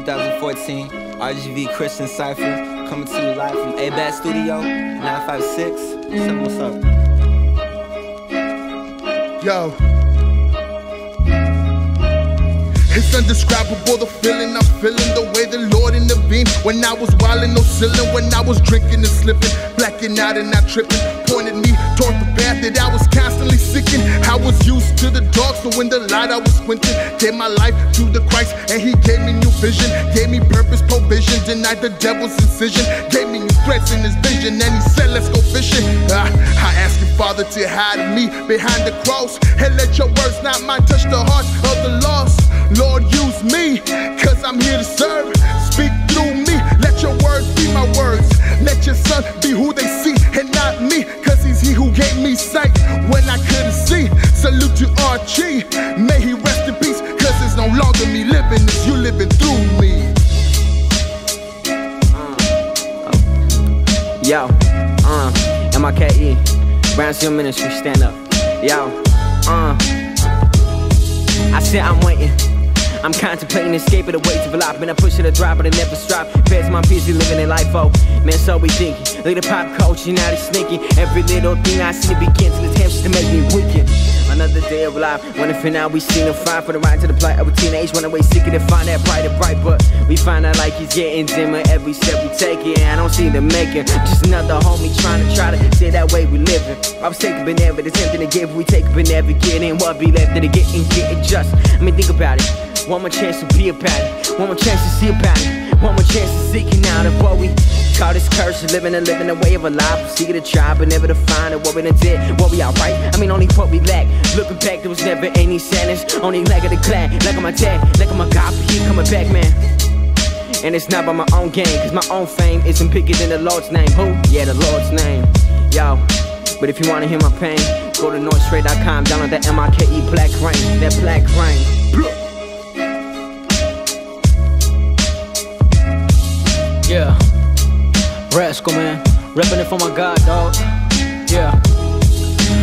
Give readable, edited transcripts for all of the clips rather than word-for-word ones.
2014, RGV Christian Cypher, coming to you live from A-Bat Studio, 956. What's up? Yo. It's indescribable, the feeling I'm feeling, the way the Lord intervened. When I was wildin', no ceiling, when I was drinking and slipping, blacking out and not tripping, pointed me toward the path that I was constantly seeking. I was used to the dark, so in the light I was squinting. Gave my life to the Christ, and He gave me new vision, gave me purpose, provision, denied the devil's incision, gave me new threats in His vision, and He said, let's go fishing. I ask you, Father, to hide me behind the cross, and let your words, not mine, touch the hearts of the lost. Lord, use me, cause I'm here to serve. Speak through me, let your words be my words. Let your son be who they see and not me, cause he's He who gave me sight when I couldn't see. Salute to Archie, may he rest in peace, cause it's no longer me living, it's you living through me. Yo, MIKE, Brownsville Ministry, stand up. Yo, I said I'm waiting. I'm contemplating escaping the weights of a lot. Been a push of the drop, but it never stop. Feds my busy living their life, oh man, so we thinking. Look at the pop culture, now they sneaking. Every little thing I see to begin to attempts to make me weaken. Another day of life, wonderful now we seen a fight for the ride to the plight of a teenage runaway, seeking to find that bright and bright. But we find out like he's getting dimmer every step we take it. And I don't see them making just another homie trying to stay that way we living. I was taking but never, there's something to give. We take but never getting what be left of the getting just. I mean, think about it. One more chance to be about it. One more chance to see about it. One more chance to seeking out of what we call this curse of living the way of a life. Seeking to try but never to find it. What we done did, what we alright. I mean, only what we lack. Looking back, there was never any sadness. Only lack of the glad, like on my dad, like on my God, but He coming back, man. And it's not by my own game, cause my own fame isn't bigger than the Lord's name. Who? Yeah, the Lord's name. Yo, but if you wanna hear my pain, go to NorthStraight.com, download that MIKE Black Rain, that Black Rain. Yeah, Rascal, man, reppin' it for my God, dog. Yeah,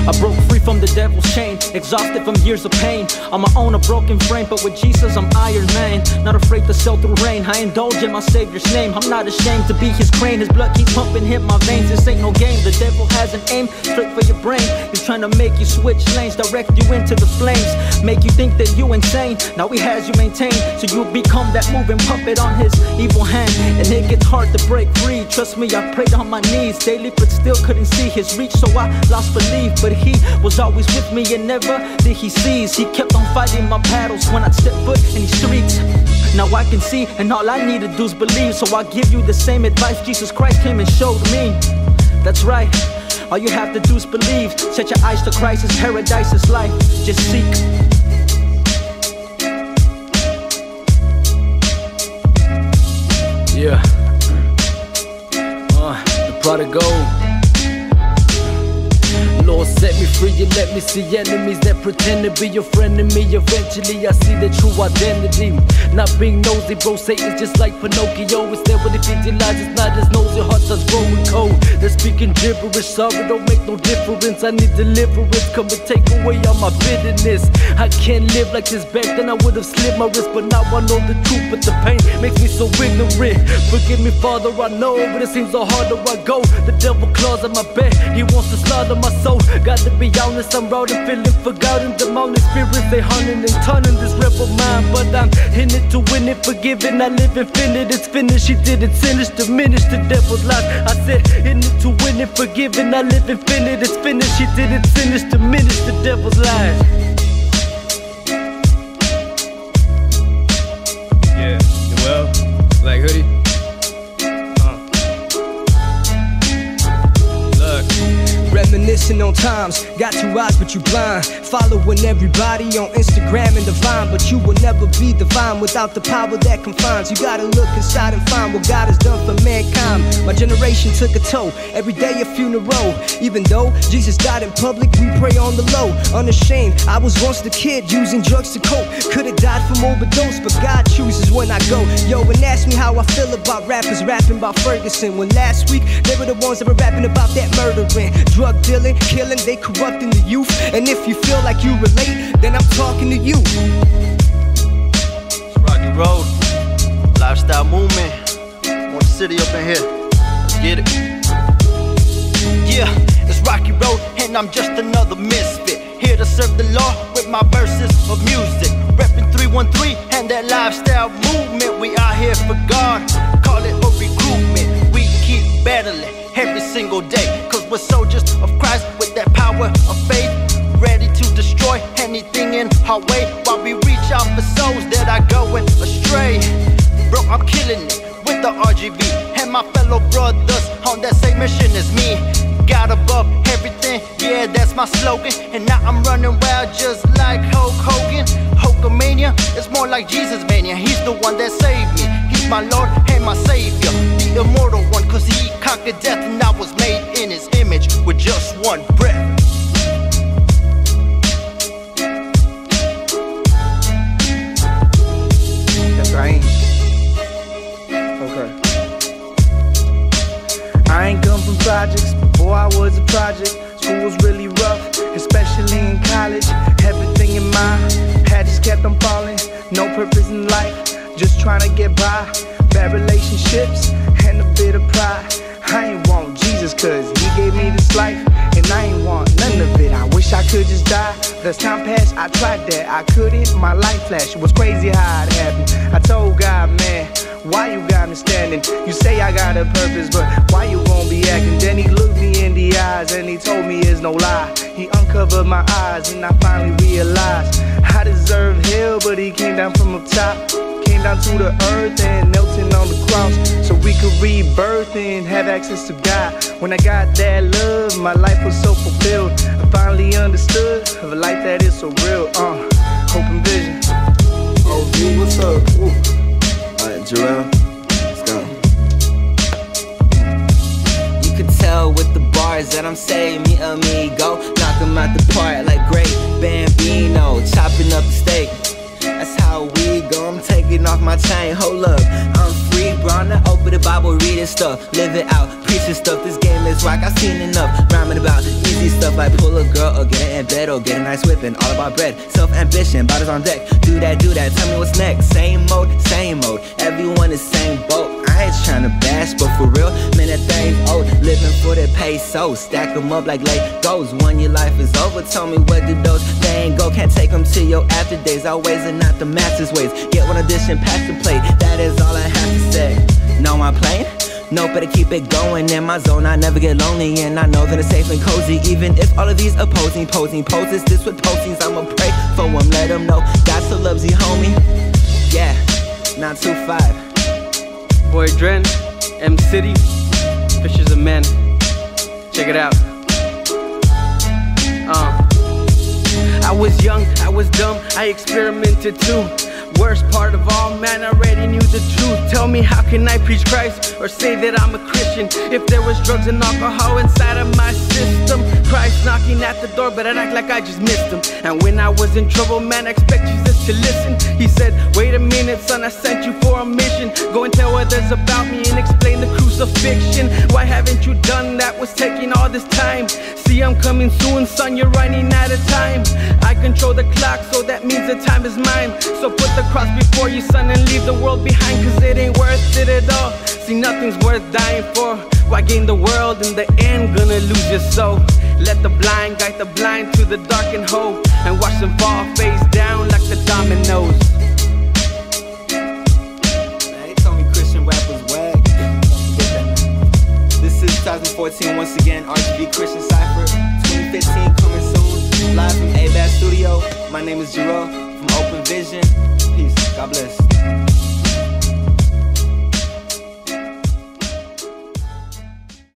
I broke free from the devil's chain, exhausted from years of pain. On my own, a broken frame, but with Jesus, I'm Iron Man. Not afraid to sail through rain, I indulge in my Savior's name. I'm not ashamed to be His crane, His blood keep pumping, hit my veins. This ain't no game, the devil has an aim straight for your brain. He's trying to make you switch lanes, direct you into the flames, make you think that you insane. Now He has you maintained, so you become that moving puppet on His evil hand. And it gets hard to break free, trust me, I prayed on my knees daily, but still couldn't see His reach, so I lost belief. But He was always with me and never did He cease. He kept on fighting my battles when I'd step foot in these streets. Now I can see, and all I need to do is believe. So I give you the same advice Jesus Christ came and showed me. That's right, all you have to do is believe. Set your eyes to Christ, His paradise is life. Just seek. Yeah, the prodigal. Lord, set me free and let me see enemies that pretend to be your friend to me. Eventually I see the true identity. Not being nosy, bro, Satan's just like Pinocchio. It's there with the 50 lies, it's not his nose, your heart starts growing cold. They're speaking gibberish, sorry, don't make no difference. I need deliverance, come and take away all my bitterness. I can't live like this, back then I would have slit my wrist, but now I know the truth, but the pain makes me so ignorant. Forgive me, Father, I know, but it seems so harder I go. The devil claws at my back, he wants to slaughter my soul. Got to be honest, I'm round and feeling forgotten. Demonic spirits, they hunting and turning this rebel mind. But I'm in it to win it, forgiven, I live infinite. It's finished, He did it, sinners diminish the devil's lies. I said, in it to win it, forgiven, I live infinite. It's finished, He did it, sinners diminish the devil's lies. Yeah, well, Black Hoodie. Reminiscing on times, got 2 eyes but you blind. Following everybody on Instagram and Divine, but you will never be divine without the power that confines. You gotta look inside and find what God has done for mankind. My generation took a toll, every day a funeral. Even though Jesus died in public, we pray on the low. Unashamed, I was once the kid using drugs to cope. Could've died from overdose, but God chooses when I go. Yo, and ask me how I feel about rappers rapping about Ferguson, when last week they were the ones that were rapping about that murdering, drug dealing, killing, they corrupting the youth. And if you feel like you relate, then I'm talking to you. It's Rocky Road, live lifestyle movement. Want the city up in here. Let's get it. Yeah, it's Rocky Road, and I'm just another misfit. Here to serve the Lord with my verses of music. Reppin' 313 and that lifestyle movement. We out here for God, call it a recruitment. We keep battling every single day, cause we're soldiers of Christ with that power of faith, ready to destroy anything in our way, while we reach out for souls that are going astray. Bro, I'm killing it with the RGV and my fellow brothers on that same mission as me. God above everything, yeah, that's my slogan. And now I'm running wild just like Hulk Hogan. Hulkamania, it's more like Jesus mania. He's the one that saved me, he's my Lord and my Savior, the immortal one, cause he conquered death and I was made in his image with just one breath. That's right. Okay. I ain't come from projects, before I was a project. School was really rough, especially in college. Everything in mind had just kept on falling. No purpose in life, just trying to get by. Bad relationships and a bit of pride. I ain't want Jesus cause he gave me this life, and I ain't want none of it. I wish I could just die, but as time passed I tried that. I couldn't, my life flashed, it was crazy how it happened. I told God, man, why you got me standing? You say I got a purpose, but why you gon' be acting? Then he looked me in the eyes and he told me it's no lie. He uncovered my eyes and I finally realized I deserve hell, but he came down from up top, came down to the earth and knelt in on the cross, so we could rebirth and have access to God. When I got that love, my life was so fulfilled. I finally understood of a life that is so real. Hope and vision. Oh, dude, what's up? Ooh. Alright, Jarrell, let's go. You could tell with the bars that I'm saying, me amigo. Knock 'em out the park like great Bambino, chopping up the steak. That's how we go, I'm taking off my chain, hold up. I'm free, bro, now open the Bible, reading stuff, live it out, preaching stuff. This game is rock, I've seen enough. Rhyming about easy stuff like pull a girl or get it in bed or get a nice whipping. All about bread, self-ambition, bottles on deck. Do that, tell me what's next. Same mode, everyone is same boat. I ain't tryna bash, but for real, man, that thing's old. Living for the peso, stack 'em up like Legos. When your life is over, tell me where do those things go? Can't take 'em to your after days, always and not the master's ways. Get one dish and pass the plate, that is all I have to say. No, I'm playing? No, better keep it going in my zone. I never get lonely and I know that it's safe and cozy. Even if all of these opposing poses, this with postings, I'ma pray for them, let them know God still loves you, homie. Yeah, 925. Boy Dren, M City, Fishers of Men. Check it out. I was young, I was dumb, I experimented too. Worst part of all, man, I already knew the truth. Tell me, how can I preach Christ or say that I'm a Christian if there was drugs and alcohol inside of my system? Christ knocking at the door, but I'd act like I just missed him. And when I was in trouble, man, I expect Jesus to listen. He said, wait a minute, son, I sent you for a mission. Go and tell others about me and explain the crucifixion. Why haven't you done that? Was taking all this time. See, I'm coming soon, son, you're running out of time. I control the clock, so that means the time is mine. So put the cross before you, son, and leave the world behind, cause it ain't worth it at all. See, nothing's worth dying for. Why gain the world in the end, gonna lose your soul? Let the blind guide the blind to the darkened hole, and watch them fall face down like the dominoes. Man, they told me Christian rap was whack. This is 2014, once again, RGV Christian Cypher. 2015 coming soon, live from A-Bass Studio. My name is Jarrell from Open Vision. Peace, God bless.